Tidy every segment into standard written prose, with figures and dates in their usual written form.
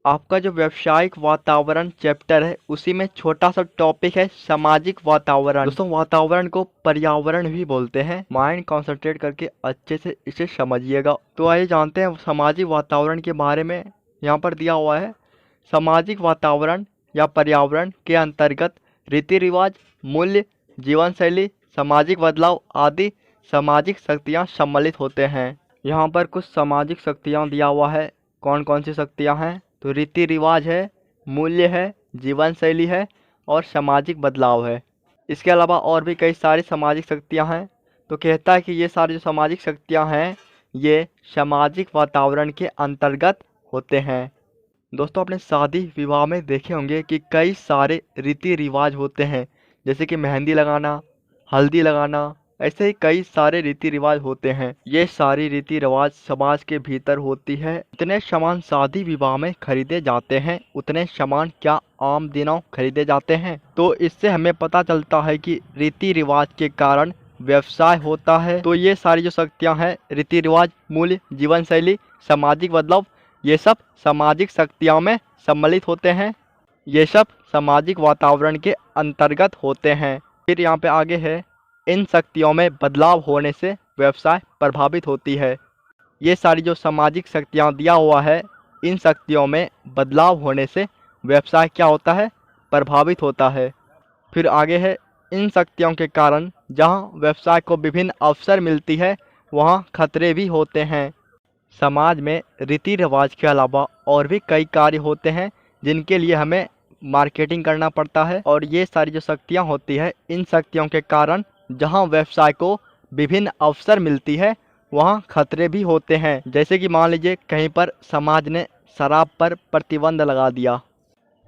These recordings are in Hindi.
आपका जो व्यावसायिक वातावरण चैप्टर है उसी में छोटा सा टॉपिक है सामाजिक वातावरण। दोस्तों वातावरण को पर्यावरण भी बोलते हैं। माइंड कंसंट्रेट करके अच्छे से इसे समझिएगा। तो आइए जानते हैं सामाजिक वातावरण के बारे में। यहाँ पर दिया हुआ है सामाजिक वातावरण या पर्यावरण के अंतर्गत रीति रिवाज, मूल्य, जीवन शैली, सामाजिक बदलाव आदि सामाजिक शक्तियाँ सम्मिलित होते हैं। यहाँ पर कुछ सामाजिक शक्तियाँ दिया हुआ है। कौन कौन सी शक्तियाँ हैं? तो रीति रिवाज है, मूल्य है, जीवन शैली है और सामाजिक बदलाव है। इसके अलावा और भी कई सारी सामाजिक शक्तियाँ हैं। तो कहता है कि ये सारी जो सामाजिक शक्तियाँ हैं ये सामाजिक वातावरण के अंतर्गत होते हैं। दोस्तों अपने शादी विवाह में देखे होंगे कि कई सारे रीति रिवाज होते हैं, जैसे कि मेहंदी लगाना, हल्दी लगाना, ऐसे ही कई सारे रीति रिवाज होते हैं। ये सारी रीति रिवाज समाज के भीतर होती है। जितने सामान शादी विवाह में खरीदे जाते हैं उतने सामान क्या आम दिनों खरीदे जाते हैं? तो इससे हमें पता चलता है कि रीति रिवाज के कारण व्यवसाय होता है। तो ये सारी जो शक्तियाँ हैं, रीति रिवाज, मूल्य, जीवन शैली, सामाजिक बदलाव, ये सब सामाजिक शक्तियों में सम्मिलित होते हैं। ये सब सामाजिक वातावरण के अंतर्गत होते हैं। फिर यहाँ पे आगे है इन शक्तियों में बदलाव होने से व्यवसाय प्रभावित होती है। ये सारी जो सामाजिक शक्तियाँ दिया हुआ है, इन शक्तियों में बदलाव होने से व्यवसाय क्या होता है? प्रभावित होता है। फिर आगे है इन शक्तियों के कारण जहाँ व्यवसाय को विभिन्न अवसर मिलती है वहाँ खतरे भी होते हैं। समाज में रीति रिवाज के अलावा और भी कई कार्य होते हैं जिनके लिए हमें मार्केटिंग करना पड़ता है। और ये सारी जो शक्तियाँ होती है, इन शक्तियों के कारण जहाँ व्यवसाय को विभिन्न अवसर मिलती है वहाँ खतरे भी होते हैं। जैसे कि मान लीजिए कहीं पर समाज ने शराब पर प्रतिबंध लगा दिया।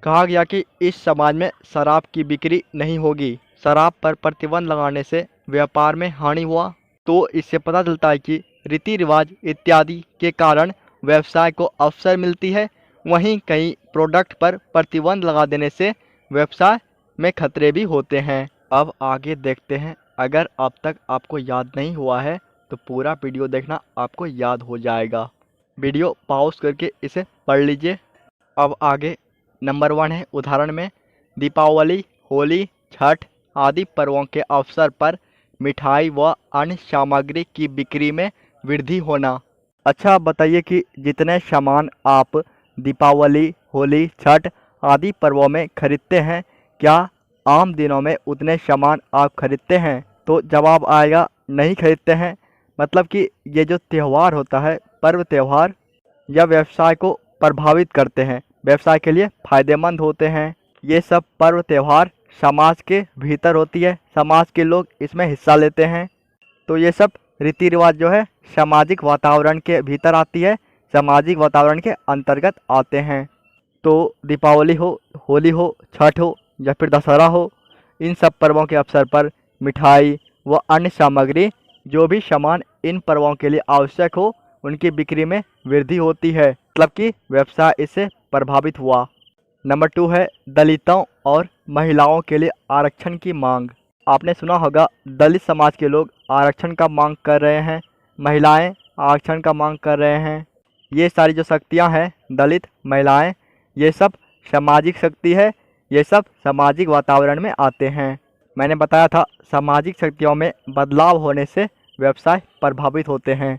कहा गया कि इस समाज में शराब की बिक्री नहीं होगी। शराब पर प्रतिबंध लगाने से व्यापार में हानि हुआ। तो इससे पता चलता है कि रीति रिवाज इत्यादि के कारण व्यवसाय को अवसर मिलती है। वहीं कई प्रोडक्ट पर प्रतिबंध लगा देने से व्यवसाय में खतरे भी होते हैं। अब आगे देखते हैं। अगर अब तक आपको याद नहीं हुआ है तो पूरा वीडियो देखना, आपको याद हो जाएगा। वीडियो पॉज करके इसे पढ़ लीजिए। अब आगे नंबर 1 है उदाहरण में दीपावली, होली, छठ आदि पर्वों के अवसर पर मिठाई व अन्य सामग्री की बिक्री में वृद्धि होना। अच्छा बताइए कि जितने सामान आप दीपावली, होली, छठ आदि पर्वों में खरीदते हैं क्या आम दिनों में उतने सामान आप खरीदते हैं? तो जवाब आएगा नहीं खरीदते हैं। मतलब कि ये जो त्यौहार होता है, पर्व त्यौहार, या व्यवसाय को प्रभावित करते हैं, व्यवसाय के लिए फायदेमंद होते हैं। ये सब पर्व त्यौहार समाज के भीतर होती है, समाज के लोग इसमें हिस्सा लेते हैं। तो ये सब रीति रिवाज जो है सामाजिक वातावरण के भीतर आती है, सामाजिक वातावरण के अंतर्गत आते हैं। तो दीपावली हो, होली हो, छठ हो या फिर दशहरा हो, इन सब पर्वों के अवसर पर मिठाई व अन्य सामग्री, जो भी सामान इन पर्वों के लिए आवश्यक हो, उनकी बिक्री में वृद्धि होती है। मतलब कि व्यवसाय इससे प्रभावित हुआ। नंबर 2 है दलितों और महिलाओं के लिए आरक्षण की मांग। आपने सुना होगा दलित समाज के लोग आरक्षण का मांग कर रहे हैं, महिलाएं आरक्षण का मांग कर रहे हैं। ये सारी जो शक्तियां हैं, दलित, महिलाएं, ये सब सामाजिक शक्ति है। ये सब सामाजिक वातावरण में आते हैं। मैंने बताया था सामाजिक शक्तियों में बदलाव होने से व्यवसाय प्रभावित होते हैं।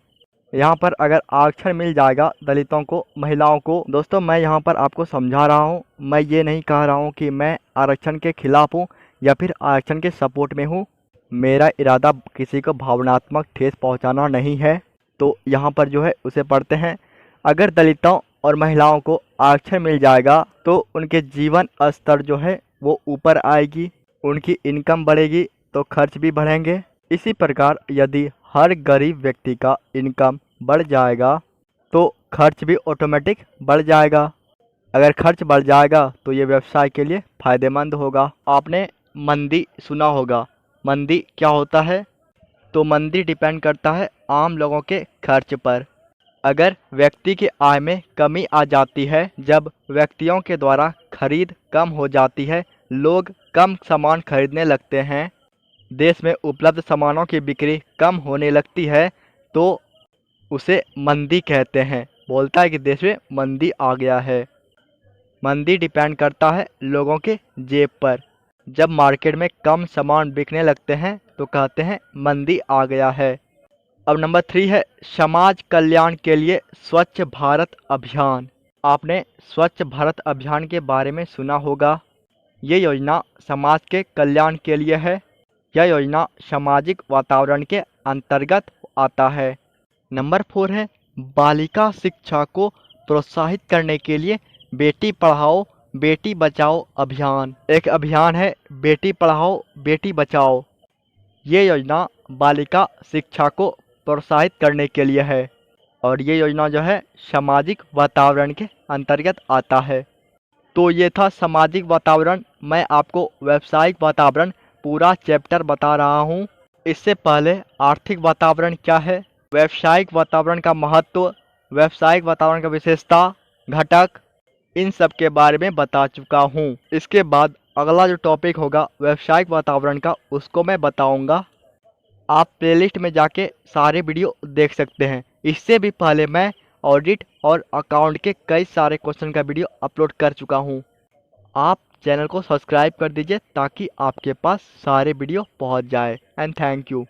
यहाँ पर अगर आरक्षण मिल जाएगा दलितों को, महिलाओं को, दोस्तों मैं यहाँ पर आपको समझा रहा हूँ, मैं ये नहीं कह रहा हूँ कि मैं आरक्षण के खिलाफ हूँ या फिर आरक्षण के सपोर्ट में हूँ। मेरा इरादा किसी को भावनात्मक ठेस पहुँचाना नहीं है। तो यहाँ पर जो है उसे पढ़ते हैं। अगर दलितों और महिलाओं को आरक्षण मिल जाएगा तो उनके जीवन स्तर जो है वो ऊपर आएगी, उनकी इनकम बढ़ेगी तो खर्च भी बढ़ेंगे। इसी प्रकार यदि हर गरीब व्यक्ति का इनकम बढ़ जाएगा तो खर्च भी ऑटोमेटिक बढ़ जाएगा। अगर खर्च बढ़ जाएगा तो ये व्यवसाय के लिए फायदेमंद होगा। आपने मंदी सुना होगा। मंदी क्या होता है? तो मंदी डिपेंड करता है आम लोगों के खर्च पर। अगर व्यक्ति की आय में कमी आ जाती है, जब व्यक्तियों के द्वारा खरीद कम हो जाती है, लोग कम सामान खरीदने लगते हैं, देश में उपलब्ध सामानों की बिक्री कम होने लगती है, तो उसे मंदी कहते हैं। बोलता है कि देश में मंदी आ गया है। मंदी डिपेंड करता है लोगों के जेब पर। जब मार्केट में कम सामान बिकने लगते हैं तो कहते हैं मंदी आ गया है। अब नंबर 3 है समाज कल्याण के लिए स्वच्छ भारत अभियान। आपने स्वच्छ भारत अभियान के बारे में सुना होगा। ये योजना समाज के कल्याण के लिए है। यह योजना सामाजिक वातावरण के अंतर्गत आता है। नंबर 4 है बालिका शिक्षा को प्रोत्साहित करने के लिए बेटी पढ़ाओ बेटी बचाओ अभियान। एक अभियान है बेटी पढ़ाओ बेटी बचाओ। ये योजना बालिका शिक्षा को प्रोत्साहित करने के लिए है और ये योजना जो है सामाजिक वातावरण के अंतर्गत आता है। तो ये था सामाजिक वातावरण। मैं आपको व्यावसायिक वातावरण पूरा चैप्टर बता रहा हूँ। इससे पहले आर्थिक वातावरण क्या है, व्यावसायिक वातावरण का महत्व, व्यावसायिक वातावरण का विशेषता, घटक, इन सब के बारे में बता चुका हूँ। इसके बाद अगला जो टॉपिक होगा व्यावसायिक वातावरण का, उसको मैं बताऊँगा। आप प्लेलिस्ट में जाके सारे वीडियो देख सकते हैं। इससे भी पहले मैं ऑडिट और अकाउंट के कई सारे क्वेश्चन का वीडियो अपलोड कर चुका हूँ। आप चैनल को सब्सक्राइब कर दीजिए ताकि आपके पास सारे वीडियो पहुँच जाए। And thank you.